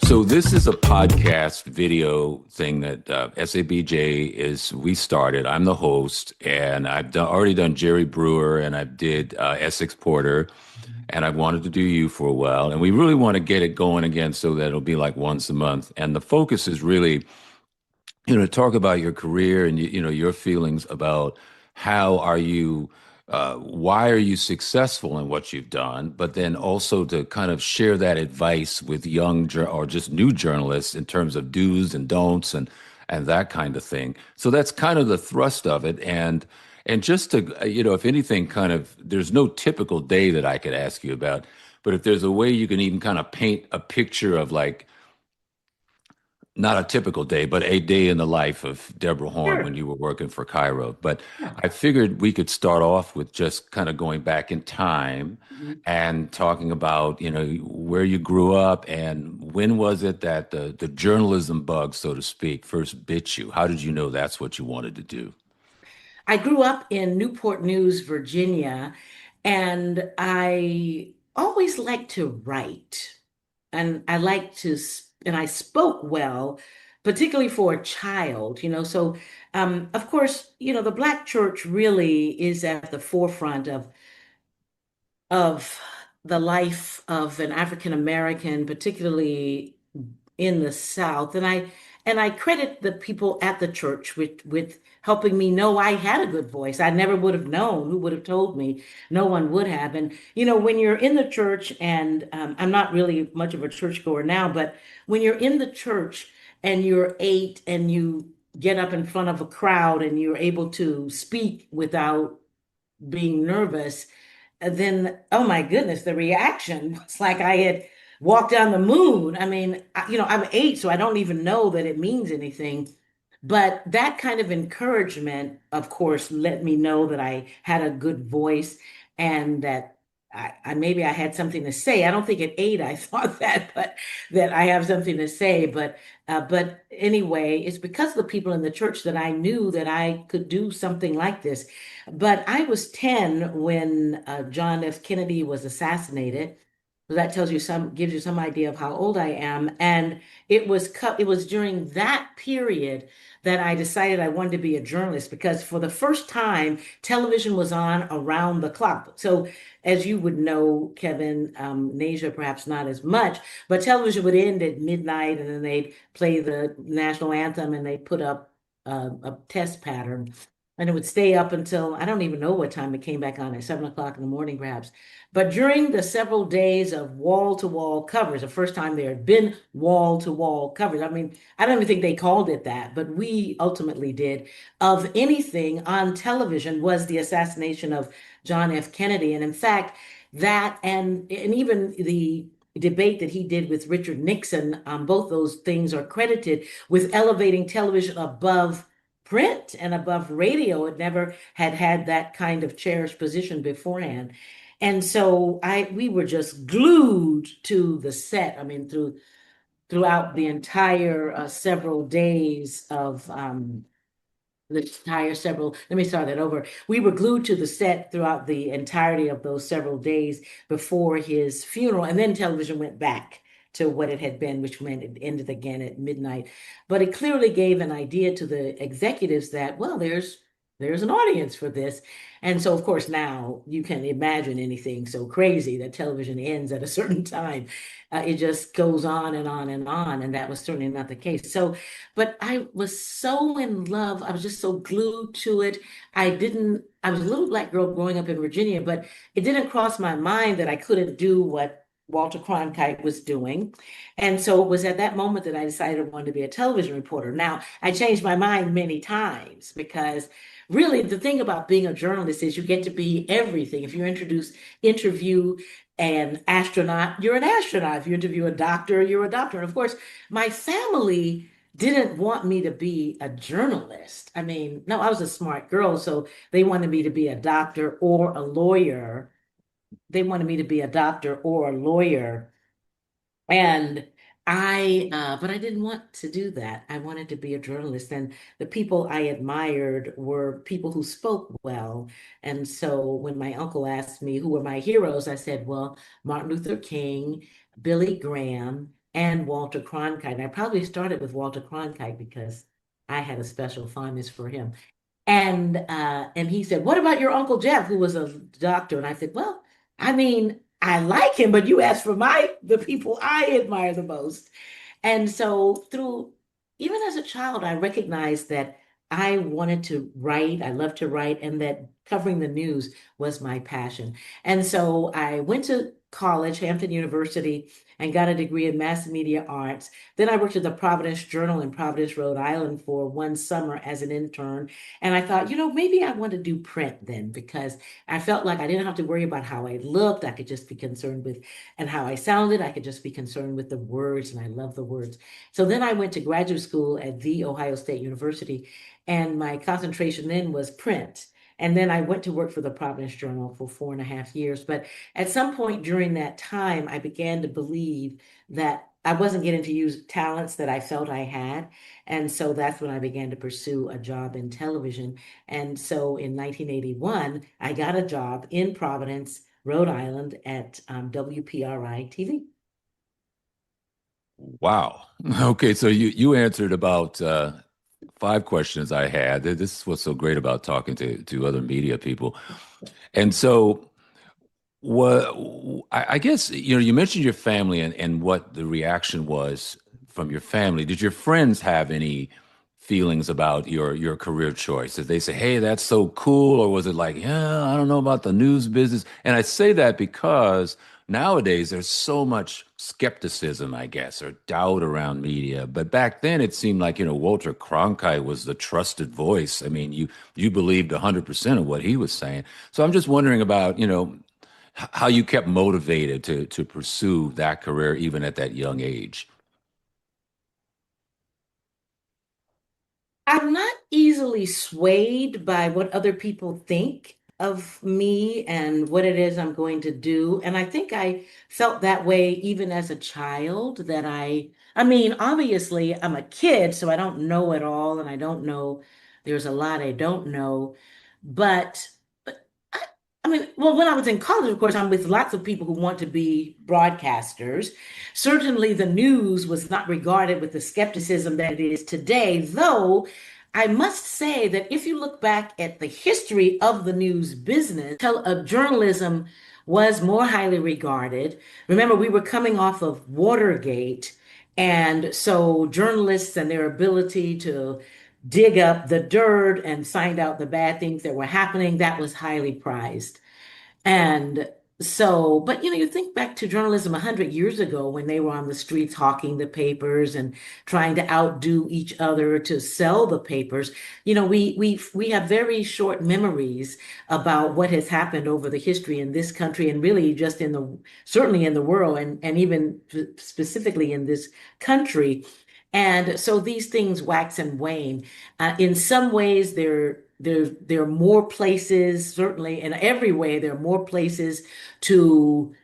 So this is a podcast video thing that we started. I'm the host, and already done Jerry Brewer, and I did Essex Porter, and I wanted to do you for a while. And we really want to get it going again so that it'll be like once a month. And the focus is really, talk about your career and your feelings about how are you, why are you successful in what you've done, but then also to kind of share that advice with or just new journalists in terms of do's and don'ts and that kind of thing. So that's kind of the thrust of it. And just to, if anything, kind of, there's no typical day that I could ask you about, but if there's a way you can even kind of paint a picture of like not a typical day, but a day in the life of Deborah Horne when Sure. you were working for Cairo. But Yeah. I figured we could start off with just kind of going back in time Mhm. and talking about, where you grew up and when was it that the journalism bug, so to speak, first bit you? How did you know that's what you wanted to do? I grew up in Newport News, Virginia, and I always liked to write. And I like to, and I spoke well, particularly for a child, So, of course, the Black church really is at the forefront of the life of an African American, particularly in the South. And I credit the people at the church with helping me know I had a good voice. I never would have known. Who would have told me? No one would have. And when you're in the church, and I'm not really much of a churchgoer now, but when you're in the church and you're 8 and you get up in front of a crowd and you're able to speak without being nervous, then, oh my goodness, the reaction was like I had walked down the moon. I mean, I'm 8, so I don't even know that it means anything. But that kind of encouragement, of course, let me know that I had a good voice and that I maybe I had something to say. I don't think at 8 I thought that, but that I have something to say. But anyway, it's because of the people in the church that I knew that I could do something like this. But I was 10 when John F. Kennedy was assassinated. So that gives you some idea of how old I am. And it was during that period that I decided I wanted to be a journalist because for the first time, television was on around the clock. So as you would know, Kevin, Nasia, perhaps not as much, but television would end at midnight and then they'd play the national anthem and they put up a test pattern. And it would stay up until I don't even know what time it came back on at 7 o'clock in the morning, perhaps. But during the several days of wall-to-wall coverage, the first time there had been wall-to-wall coverage, I mean, I don't even think they called it that, but we ultimately did, of anything on television was the assassination of John F. Kennedy. And in fact, that and even the debate that he did with Richard Nixon, both those things are credited with elevating television above print and above radio. It never had that kind of cherished position beforehand. And so we were just glued to the set. I mean, throughout the entire several days of the entire several, let me start that over. We were glued to the set throughout the entirety of those several days before his funeral, and then television went back to what it had been, which meant it ended again at midnight. But it clearly gave an idea to the executives that, well, there's an audience for this. And so, of course, now you can imagine anything so crazy that television ends at a certain time. It just goes on and on and on. And that was certainly not the case. So, but I was so in love. I was just so glued to it. I was a little black girl growing up in Virginia, but it didn't cross my mind that I couldn't do what Walter Cronkite was doing. And so it was at that moment that I decided I wanted to be a television reporter. Now, I changed my mind many times because really the thing about being a journalist is you get to be everything. If you interview an astronaut, you're an astronaut. If you interview a doctor, you're a doctor. And of course, my family didn't want me to be a journalist. I mean, no, I was a smart girl, so they wanted me to be a doctor or a lawyer. They wanted me to be a doctor or a lawyer. And but I didn't want to do that. I wanted to be a journalist. And the people I admired were people who spoke well. And so when my uncle asked me who were my heroes, I said, well, Martin Luther King, Billy Graham, and Walter Cronkite. And I probably started with Walter Cronkite because I had a special fondness for him. And he said, "What about your Uncle Jeff, who was a doctor?" And I said, "Well, I mean, I like him, but you asked for the people I admire the most." And so through, even as a child, I recognized that I wanted to write, I loved to write, and that covering the news was my passion. And so I went to college, Hampton University, and got a degree in mass media arts. Then I worked at the Providence Journal in Providence, Rhode Island for one summer as an intern. And I thought, maybe I want to do print then because I felt like I didn't have to worry about how I looked. I could just be concerned with and how I sounded. I could just be concerned with the words, and I love the words. So then I went to graduate school at The Ohio State University, and my concentration then was print. And then I went to work for the Providence Journal for 4.5 years. But at some point during that time, I began to believe that I wasn't getting to use talents that I felt I had. And so that's when I began to pursue a job in television. And so in 1981, I got a job in Providence, Rhode Island at WPRI TV. Wow. Okay, so you answered about five questions I had. This is what's so great about talking to other media people. And so what I guess you mentioned your family and what the reaction was from your family. Did your friends have any feelings about your career choice? Did they say, "Hey, that's so cool," or was it like, "Yeah, I don't know about the news business"? And I say that because nowadays there's so much skepticism, I guess, or doubt around media. But back then it seemed like, Walter Cronkite was the trusted voice. I mean, you believed 100% of what he was saying. So I'm just wondering about, how you kept motivated to pursue that career even at that young age. I'm not easily swayed by what other people think of me and what it is I'm going to do. And I think I felt that way even as a child that I mean, obviously I'm a kid, so I don't know it all and I don't know, there's a lot I don't know. But I, I mean, well, when I was in college, of course, I'm with lots of people who want to be broadcasters. Certainly, the news was not regarded with the skepticism that it is today, though I must say that if you look back at the history of the news business, journalism was more highly regarded. Remember, we were coming off of Watergate, and so journalists and their ability to dig up the dirt and find out the bad things that were happening, that was highly prized. And so, but you think back to journalism 100 years ago when they were on the streets hawking the papers and trying to outdo each other to sell the papers. We have very short memories about what has happened over the history in this country and really just certainly in the world and even specifically in this country. And so these things wax and wane. In some ways, there are more places, certainly in every way, there are more places to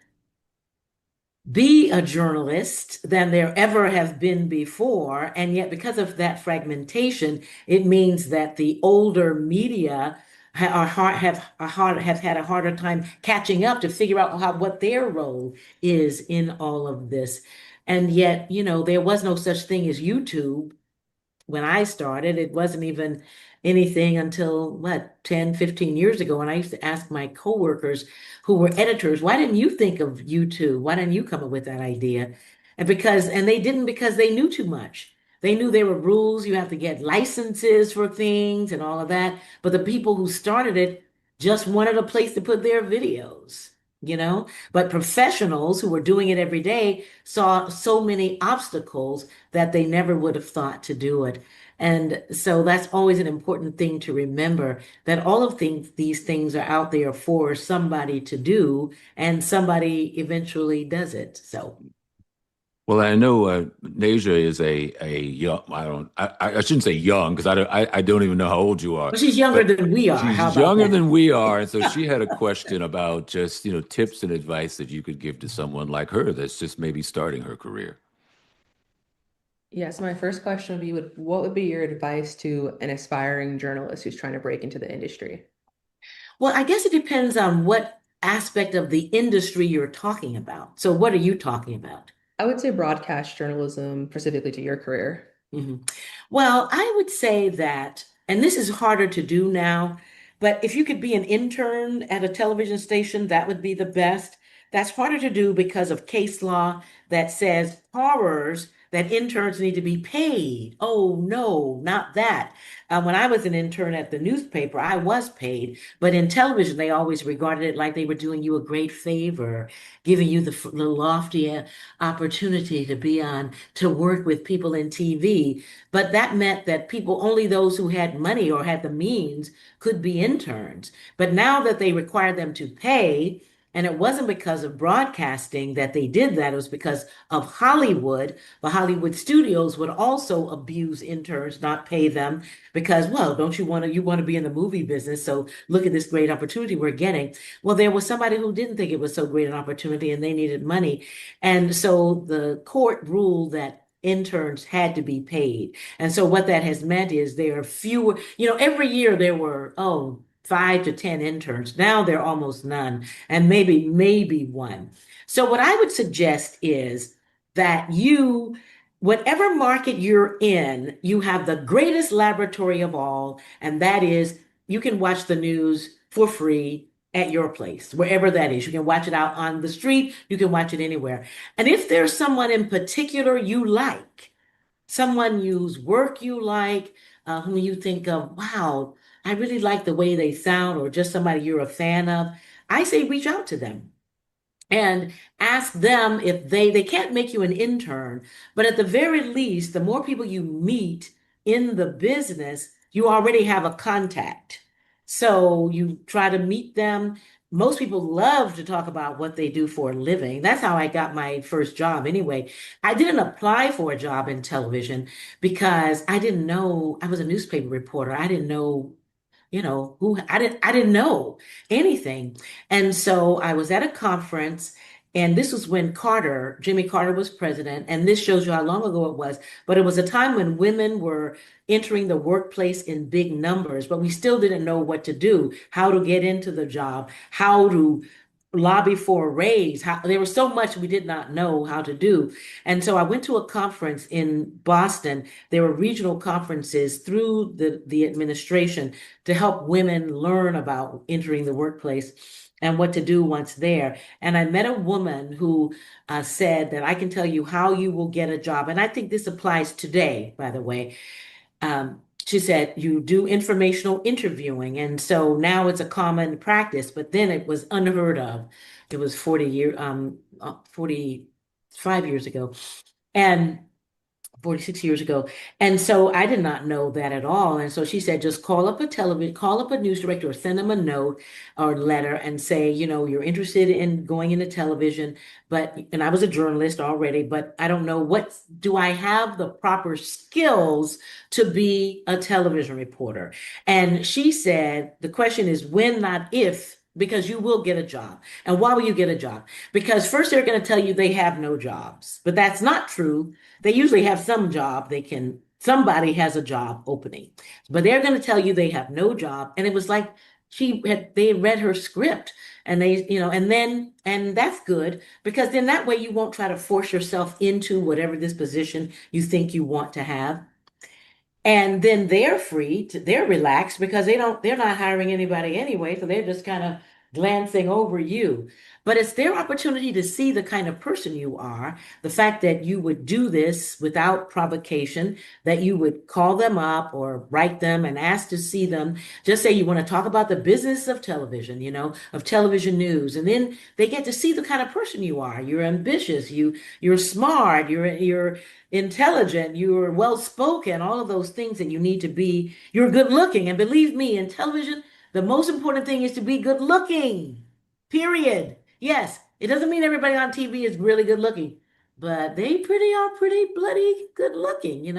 be a journalist than there ever have been before. And yet, because of that fragmentation, it means that the older media have had a harder time catching up to figure out what their role is in all of this. And yet, there was no such thing as YouTube when I started. It wasn't even anything until what, 10, 15 years ago. And I used to ask my coworkers who were editors, why didn't you think of YouTube? Why didn't you come up with that idea? And they didn't because they knew too much. They knew there were rules. You have to get licenses for things and all of that. But the people who started it just wanted a place to put their videos, you know? But professionals who were doing it every day saw so many obstacles that they never would have thought to do it. And so that's always an important thing to remember that these things are out there for somebody to do, and somebody eventually does it. So, Well, I know Nasia is a young. I shouldn't say young because I don't even know how old you are, well, she's younger but than we are. How she's about younger that? than we are, and so she had a question about just tips and advice that you could give to someone like her that's just maybe starting her career. Yes, my first question would be, what would be your advice to an aspiring journalist who's trying to break into the industry? Well, I guess it depends on what aspect of the industry you're talking about. So, what are you talking about? I would say broadcast journalism specifically to your career. Mhm. Well, I would say that, and this is harder to do now, but if you could be an intern at a television station, that would be the best. That's harder to do because of case law that says horrors that interns need to be paid. Oh, no, not that. When I was an intern at the newspaper, I was paid, but in television, they always regarded it like they were doing you a great favor, giving you the lofty opportunity to be on to work with people in TV. But that meant that people, only those who had money or had the means, could be interns. But now that they require them to pay, and it wasn't because of broadcasting that they did that, it was because of Hollywood. The Hollywood studios would also abuse interns, not pay them because, well, don't you want to be in the movie business? So look at this great opportunity we're getting. Well, there was somebody who didn't think it was so great an opportunity and they needed money. And so the court ruled that interns had to be paid. And so what that has meant is there are fewer, every year there were, 5 to 10 interns. Now there are almost none, and maybe one. So what I would suggest is that whatever market you're in, you have the greatest laboratory of all, and that is you can watch the news for free at your place, wherever that is. You can watch it out on the street, you can watch it anywhere. And if there's someone in particular you like, someone whose work you like, whom you think of, wow, I really like the way they sound, or just somebody you're a fan of, I say reach out to them and ask them if they can't make you an intern, but at the very least, the more people you meet in the business, you already have a contact. So you try to meet them. Most people love to talk about what they do for a living. That's how I got my first job anyway. I didn't apply for a job in television because I didn't know I was a newspaper reporter. I didn't know who I didn't know anything. And so I was at a conference, and this was when Jimmy Carter was president, and this shows you how long ago it was. But it was a time when women were entering the workplace in big numbers, but we still didn't know what to do, how to get into the job, how to lobby for a raise. There was so much we did not know how to do. And so I went to a conference in Boston. There were regional conferences through the administration to help women learn about entering the workplace and what to do once there. And I met a woman who said that I can tell you how you will get a job. And I think this applies today, by the way. She said you do informational interviewing. And so now it's a common practice, but then it was unheard of. It was 45 years ago. And 46 years ago. And so I did not know that at all. And so she said, just call up a news director or send them a note or letter and say, you're interested in going into television, and I was a journalist already, but I don't know do I have the proper skills to be a television reporter? And she said, the question is when, not if, because you will get a job. And why will you get a job? Because first they're going to tell you they have no jobs, but that's not true. They usually have some job somebody has a job opening, but they're going to tell you they have no job. And it was like they read her script and and that's good because then that way you won't try to force yourself into whatever this position you think you want to have. And then they're relaxed because they're not hiring anybody anyway, so they're just kind of glancing over you. But it's their opportunity to see the kind of person you are, the fact that you would do this without provocation, that you would call them up or write them and ask to see them. Just say you want to talk about the business of television, of television news. And then they get to see the kind of person you are. You're ambitious, you're smart, you're intelligent, you're well spoken, all of those things that you need to be. You're good looking. And believe me, in television, the most important thing is to be good looking, period. Yes, it doesn't mean everybody on TV is really good looking, but they are pretty bloody good looking.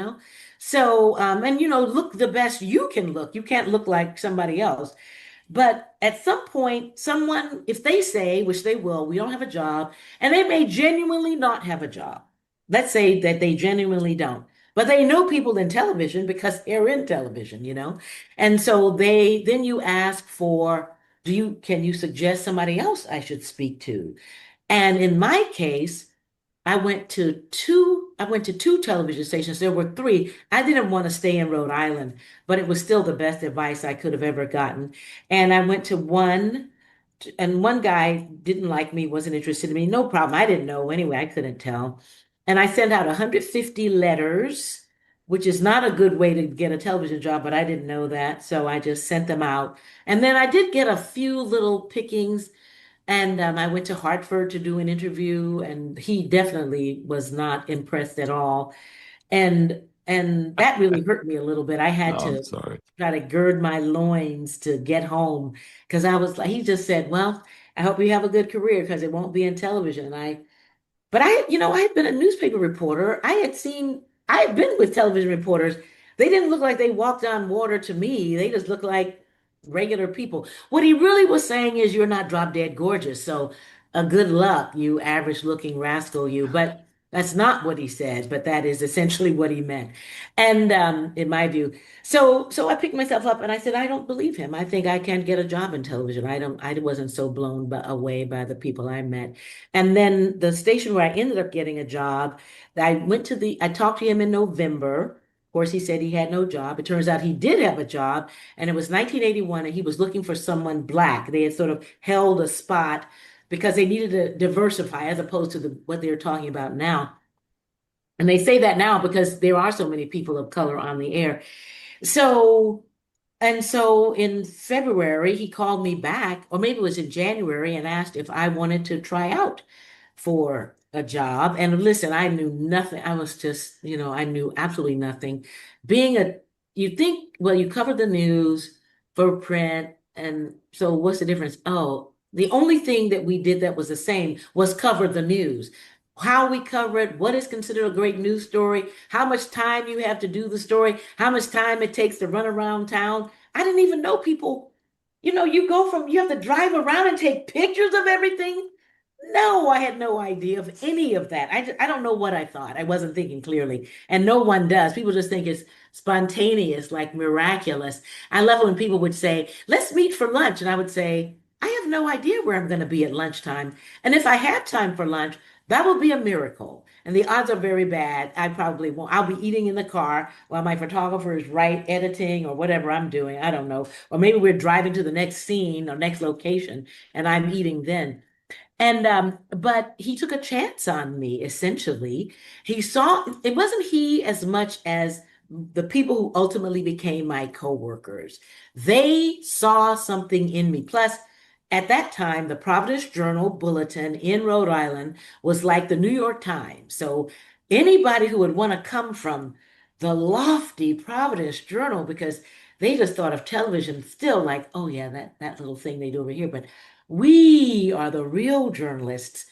So, and look the best you can look. You can't look like somebody else. But at some point, if they say, which they will, we don't have a job, and they may genuinely not have a job. Let's say that they genuinely don't, but they know people in television because they're in television. And so then you ask for, can you suggest somebody else I should speak to? And in my case, I went to two television stations. There were three. I didn't want to stay in Rhode Island, but it was still the best advice I could have ever gotten. And I went to one, and one guy didn't like me, wasn't interested in me. No problem. I didn't know anyway. I couldn't tell. And I sent out 150 letters, which is not a good way to get a television job, but I didn't know that. So I just sent them out. And then I did get a few little pickings, and I went to Hartford to do an interview, and he definitely was not impressed at all. And that really hurt me a little bit. I had Oh, I'm to sorry. try to gird my loins to get home because I was like, he just said, "Well, I hope you have a good career because it won't be in television." And but I had been a newspaper reporter. I had been with television reporters. They didn't look like they walked on water to me. They just looked like regular people. What he really was saying is, you're not drop dead gorgeous. So, good luck, you average looking rascal, you. But that's not what he said, but that is essentially what he meant. And in my view, so I picked myself up and I said, I don't believe him. I think I can't get a job in television. I wasn't so blown away by the people I met. And then the station where I ended up getting a job, I talked to him in November. Of course, he said he had no job. It turns out he did have a job, and it was 1981, and he was looking for someone black. They had sort of held a spot because they needed to diversify as opposed to what they're talking about now. And they say that now because there are so many people of color on the air. So so in February, he called me back, or maybe it was in January, and asked if I wanted to try out for a job. And listen, I knew nothing. I was just, I knew absolutely nothing. Being a, you think, well, you cover the news for print. And so what's the difference? Oh, the only thing that we did that was the same was cover the news. How we cover it, what is considered a great news story, how much time you have to do the story, how much time it takes to run around town. I didn't even know people, you have to drive around and take pictures of everything. No, I had no idea of any of that. I don't know what I thought. I wasn't thinking clearly. And no one does. People just think it's spontaneous, like miraculous. I love it when people would say, let's meet for lunch. And I would say, I have no idea where I'm going to be at lunchtime. And if I have time for lunch, that will be a miracle. And the odds are very bad. I probably won't. I'll be eating in the car while my photographer is editing or whatever I'm doing. I don't know. Or maybe we're driving to the next scene or next location and I'm eating then. And but he took a chance on me, essentially. He saw it wasn't he as much as the people who ultimately became my coworkers. They saw something in me. Plus, at that time, the Providence Journal Bulletin in Rhode Island was like the New York Times. So anybody who would want to come from the lofty Providence Journal, because they just thought of television still like, oh yeah, that little thing they do over here. But we are the real journalists.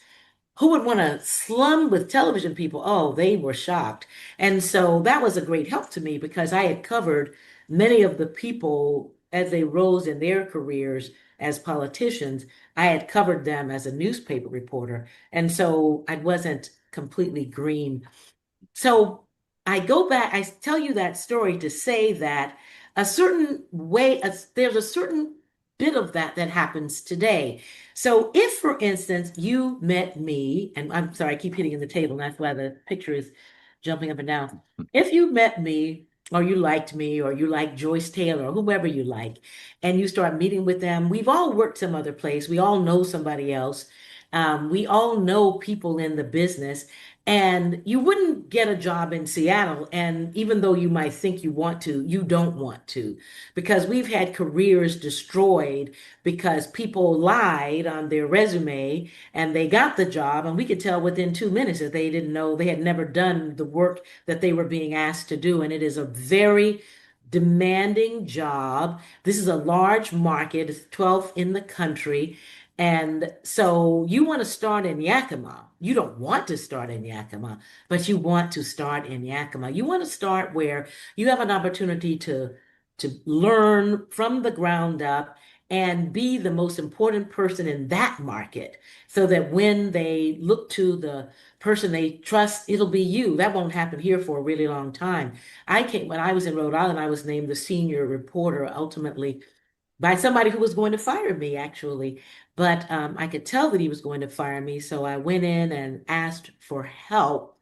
Who would want to slum with television people? Oh, they were shocked. And so that was a great help to me because I had covered many of the people as they rose in their careers as politicians. I had covered them as a newspaper reporter. And so I wasn't completely green. So I go back, I tell you that story to say that a certain way, there's a certain bit of that happens today. So if, for instance, you met me, and I'm sorry, I keep hitting in the table, and that's why the picture is jumping up and down. If you met me, or you liked me, or you like Joyce Taylor, or whoever you like, and you start meeting with them, we've all worked some other place. We all know somebody else. We all know people in the business. And you wouldn't get a job in Seattle. And even though you might think you want to, you don't want to, because we've had careers destroyed because people lied on their resume and they got the job. And we could tell within 2 minutes that they didn't know, they had never done the work that they were being asked to do. And it is a very demanding job. This is a large market, it's 12th in the country. And so you want to start in Yakima. You don't want to start in Yakima, but you want to start in Yakima. You want to start where you have an opportunity to learn from the ground up and be the most important person in that market so that when they look to the person they trust, it'll be you. That won't happen here for a really long time. When I was in Rhode Island, I was named the senior reporter ultimately by somebody who was going to fire me, actually. But I could tell that he was going to fire me, so I went in and asked for help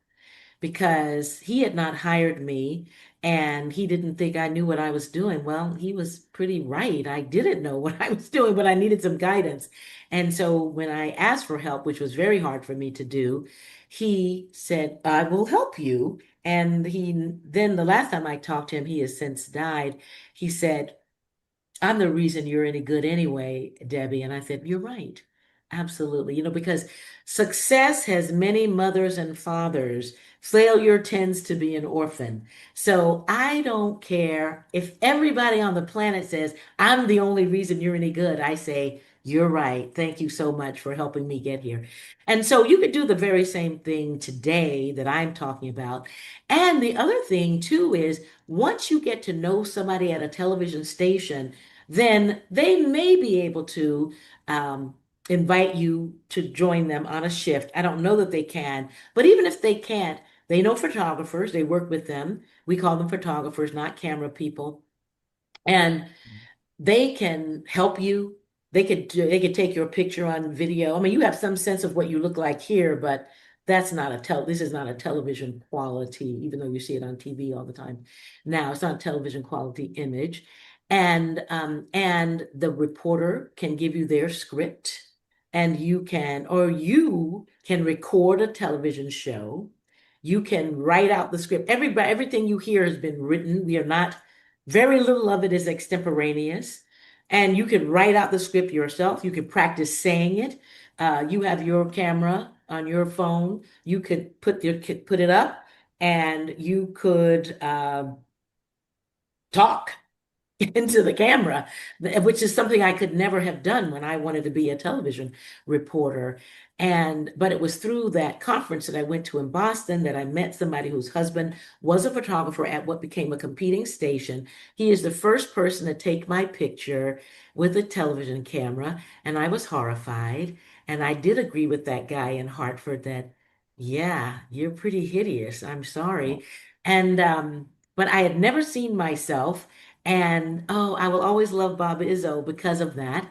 because he had not hired me and he didn't think I knew what I was doing. Well, he was pretty right. I didn't know what I was doing, but I needed some guidance. And so when I asked for help, which was very hard for me to do, he said, I will help you. And then the last time I talked to him, he has since died. He said, I'm the reason you're any good anyway, Debbie. And I said, you're right. Absolutely. Because success has many mothers and fathers. Failure tends to be an orphan. So I don't care if everybody on the planet says, I'm the only reason you're any good. I say, you're right. Thank you so much for helping me get here. And so you could do the very same thing today that I'm talking about. And the other thing, too, is once you get to know somebody at a television station, then they may be able to invite you to join them on a shift. I don't know that they can, but even if they can't, they know photographers, they work with them. We call them photographers, not camera people. And they can help you. They could take your picture on video. I mean, you have some sense of what you look like here, but this is not a television quality, even though you see it on TV all the time. Now, it's not a television quality image. And the reporter can give you their script, and you can record a television show. You can write out the script. Everything you hear has been written. We are not Very little of it is extemporaneous. And you can write out the script yourself. You can practice saying it. You have your camera on your phone. You could put it up, and you could talk into the camera, which is something I could never have done when I wanted to be a television reporter. But it was through that conference that I went to in Boston that I met somebody whose husband was a photographer at what became a competing station. He is the first person to take my picture with a television camera, and I was horrified. And I did agree with that guy in Hartford that, yeah, you're pretty hideous. I'm sorry. But I had never seen myself. And oh, I will always love Bob Izzo because of that.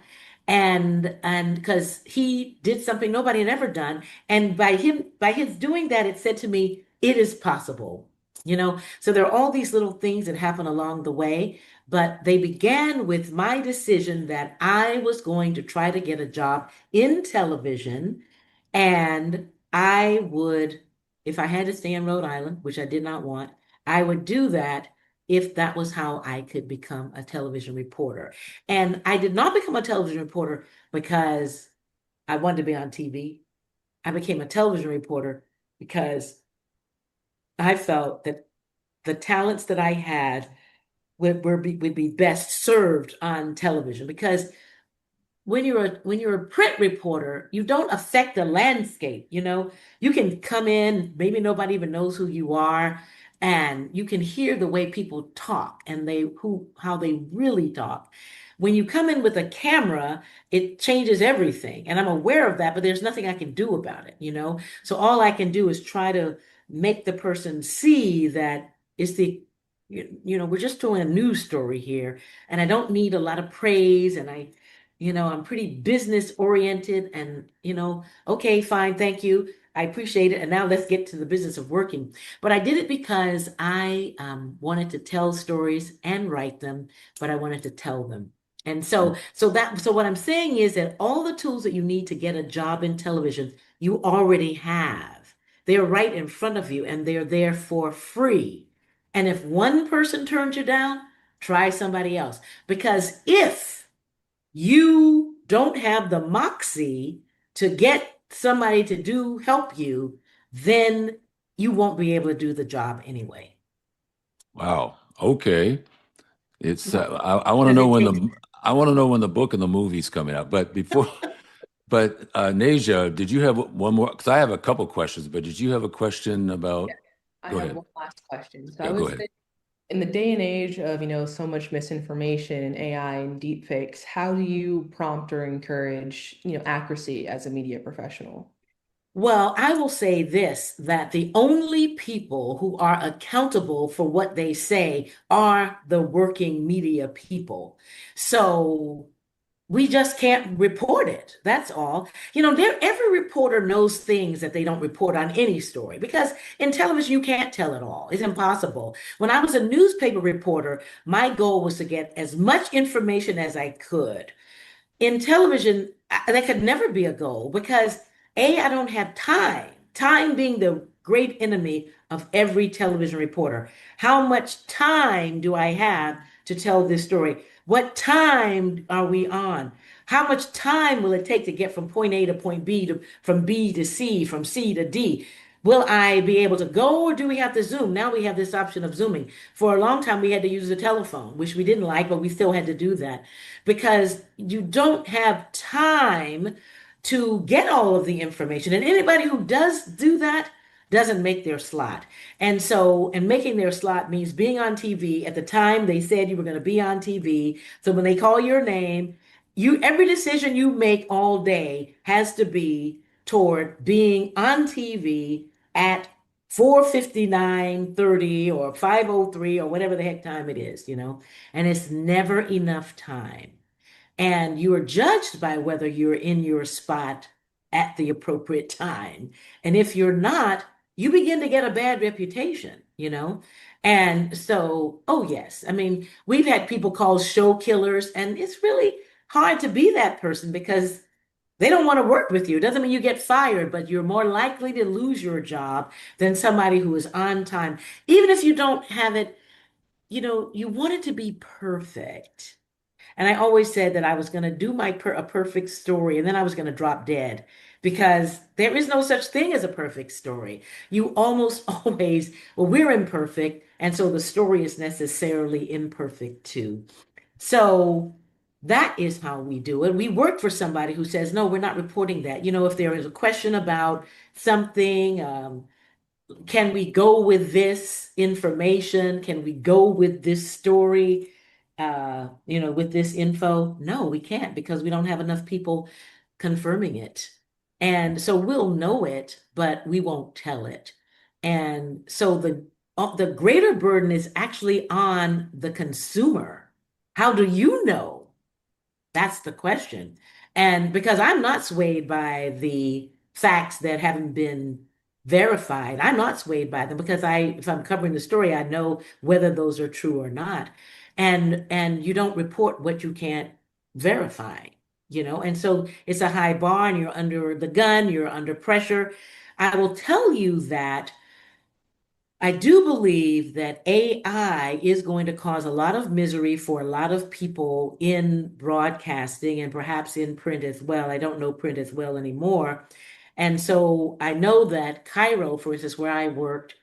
And because he did something nobody had ever done. And by his doing that, it said to me, it is possible. So there are all these little things that happen along the way, but they began with my decision that I was going to try to get a job in television. And I would, if I had to stay in Rhode Island, which I did not want, I would do that if that was how I could become a television reporter. And I did not become a television reporter because I wanted to be on TV. I became a television reporter because I felt that the talents that I had would be best served on television. Because when you're a print reporter, you don't affect the landscape, You can come in, maybe nobody even knows who you are, and you can hear the way people talk and how they really talk. When you come in with a camera, it changes everything. And I'm aware of that, but there's nothing I can do about it. So all I can do is try to make the person see that it's we're just doing a news story here, and I don't need a lot of praise, and I'm pretty business oriented and, okay, fine, thank you. I appreciate it. And now let's get to the business of working. But I did it because I wanted to tell stories and write them, but I wanted to tell them. And so what I'm saying is that all the tools that you need to get a job in television, you already have. They're right in front of you and they're there for free. And if one person turns you down, try somebody else. Because if you don't have the moxie to get somebody to help you, then you won't be able to do the job anyway. Wow. Okay. It's I want to Because know it when takes the book and the movie's coming out. But before, but Nasia, did you have one more? Because I have a couple questions, but did you have a question Yeah. about? I Go have ahead. one last question. So I Yeah, go would ahead. say in the day and age of, so much misinformation and AI and deep fakes, how do you prompt or encourage, accuracy as a media professional? Well, I will say this, that the only people who are accountable for what they say are the working media people. So we just can't report it. That's all. Every reporter knows things that they don't report on any story because in television, you can't tell it all. It's impossible. When I was a newspaper reporter, my goal was to get as much information as I could. In television, that could never be a goal because I don't have time. Time being the great enemy of every television reporter. How much time do I have to tell this story? What time are we on? How much time will it take to get from point A to point B to from B to C, from C to D? Will I be able to go or do we have to Zoom? Now we have this option of Zooming. For a long time, we had to use the telephone, which we didn't like, but we still had to do that because you don't have time to get all of the information. And anybody who does do that doesn't make their slot. And making their slot means being on TV at the time they said you were going to be on TV. So when they call your name, every decision you make all day has to be toward being on TV at 4:59:30 or 5:03 or whatever the heck time it is. And it's never enough time. And you are judged by whether you're in your spot at the appropriate time. And if you're not, you begin to get a bad reputation. And so, oh yes, I mean, we've had people called show killers, and it's really hard to be that person because they don't want to work with you. It doesn't mean you get fired, but you're more likely to lose your job than somebody who is on time. Even if you don't have it, you want it to be perfect. And I always said that I was going to do a perfect story and then I was going to drop dead because there is no such thing as a perfect story. You almost always, well, we're imperfect. And so the story is necessarily imperfect too. So that is how we do it. We work for somebody who says, no, we're not reporting that. If there is a question about something, can we go with this information? Can we go with this story? With this info? No, we can't because we don't have enough people confirming it. And so we'll know it, but we won't tell it. And so the greater burden is actually on the consumer. How do you know? That's the question. And because I'm not swayed by the facts that haven't been verified, I'm not swayed by them because if I'm covering the story, I know whether those are true or not. And you don't report what you can't verify. And so it's a high bar and you're under the gun, you're under pressure. I will tell you that I do believe that AI is going to cause a lot of misery for a lot of people in broadcasting and perhaps in print as well. I don't know print as well anymore. And so I know that Cairo, for instance, where I worked,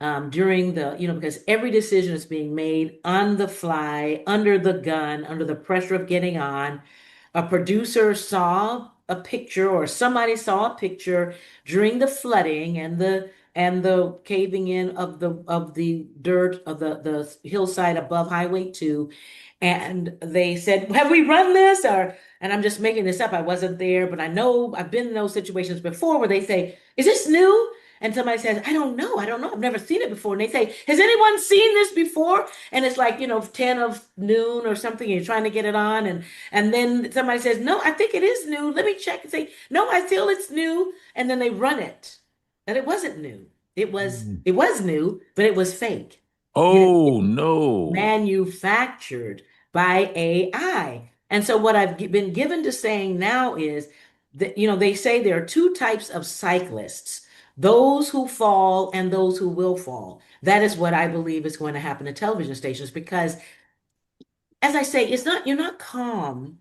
because every decision is being made on the fly, under the gun, under the pressure of getting on. A producer saw a picture, or somebody saw a picture during the flooding and the caving in of the dirt of the hillside above Highway 2. And they said, have we run this? And I'm just making this up. I wasn't there, but I know I've been in those situations before where they say, is this new? And somebody says, I don't know. I don't know. I've never seen it before. And they say, has anyone seen this before? And it's like, 10 of noon or something. And you're trying to get it on. And then somebody says, no, I think it is new. Let me check and say, no, I feel it's new. And then they run it. And it wasn't new. It was new, but it was fake. Oh, It no. manufactured by AI. And so what I've been given to saying now is that, they say there are two types of cyclists, those who fall and those who will fall. That is what I believe is going to happen to television stations because, as I say, you're not calm.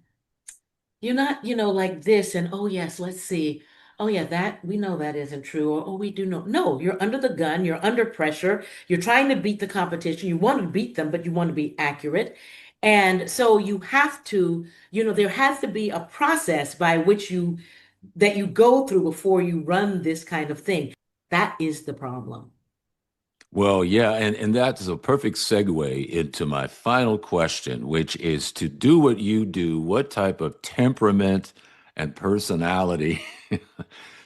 You're not, like this and oh yes, let's see. Oh yeah, that we know that isn't true. Or oh, we do know. No, you're under the gun, you're under pressure, you're trying to beat the competition. You want to beat them, but you want to be accurate. And so you have to, there has to be a process by which that you go through before you run this kind of thing. That is the problem. Well, yeah, and that's a perfect segue into my final question, which is to do what you do, what type of temperament and personality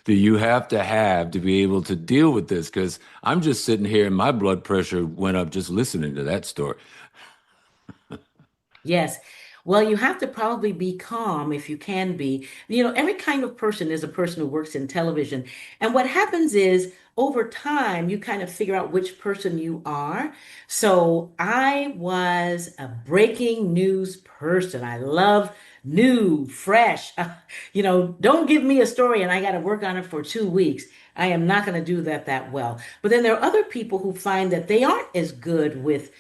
that you have to be able to deal with this? Because I'm just sitting here and my blood pressure went up just listening to that story. Yes. Well, you have to probably be calm if you can be. Every kind of person is a person who works in television. And what happens is over time, you kind of figure out which person you are. So I was a breaking news person. I love new, fresh. Don't give me a story and I got to work on it for 2 weeks. I am not going to do that well. But then there are other people who find that they aren't as good with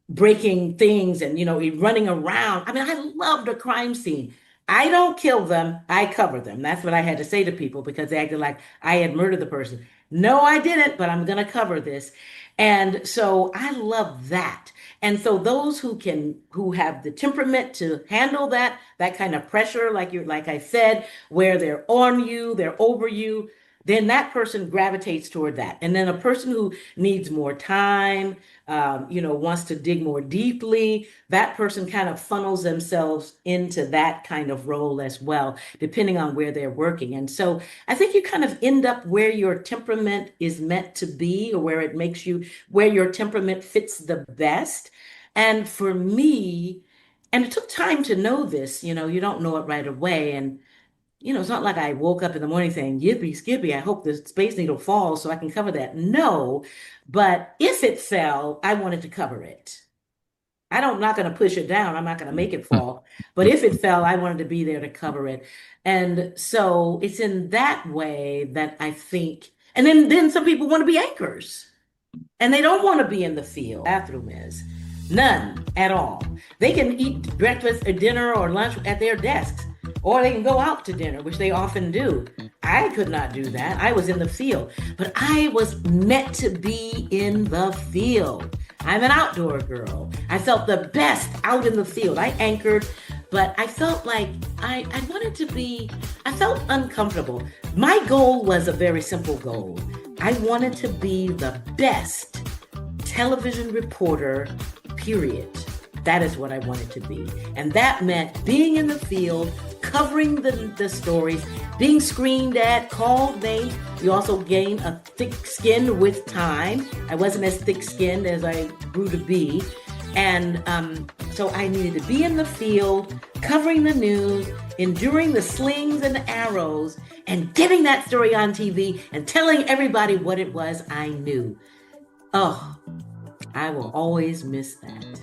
breaking things and running around. I mean, I loved a crime scene. I don't kill them, I cover them. That's what I had to say to people because they acted like I had murdered the person. No, I didn't, but I'm going to cover this. And so I love that. And so those who have the temperament to handle that kind of pressure, like I said, where they're on you, they're over you, then that person gravitates toward that. And then a person who needs more time, wants to dig more deeply, that person kind of funnels themselves into that kind of role as well, depending on where they're working. And so I think you kind of end up where your temperament is meant to be, or where your temperament fits the best. And for me, and it took time to know this, you don't know it right away. And it's not like I woke up in the morning saying, yippee skippy, I hope the Space Needle falls so I can cover that. No, but if it fell, I wanted to cover it. I'm not going to push it down. I'm not going to make it fall. But if it fell, I wanted to be there to cover it. And so it's in that way that I think, and then some people want to be anchors. And they don't want to be in the field. Bathroom is none at all. They can eat breakfast or dinner or lunch at their desks, or they can go out to dinner, which they often do. I could not do that. I was in the field, but I was meant to be in the field. I'm an outdoor girl. I felt the best out in the field. I anchored, but I felt like I felt uncomfortable. My goal was a very simple goal. I wanted to be the best television reporter, period. That is what I wanted to be. And that meant being in the field, covering the stories, being screamed at, called names. You also gain a thick skin with time. I wasn't as thick-skinned as I grew to be. And so I needed to be in the field, covering the news, enduring the slings and the arrows, and getting that story on TV and telling everybody what it was I knew. Oh, I will always miss that.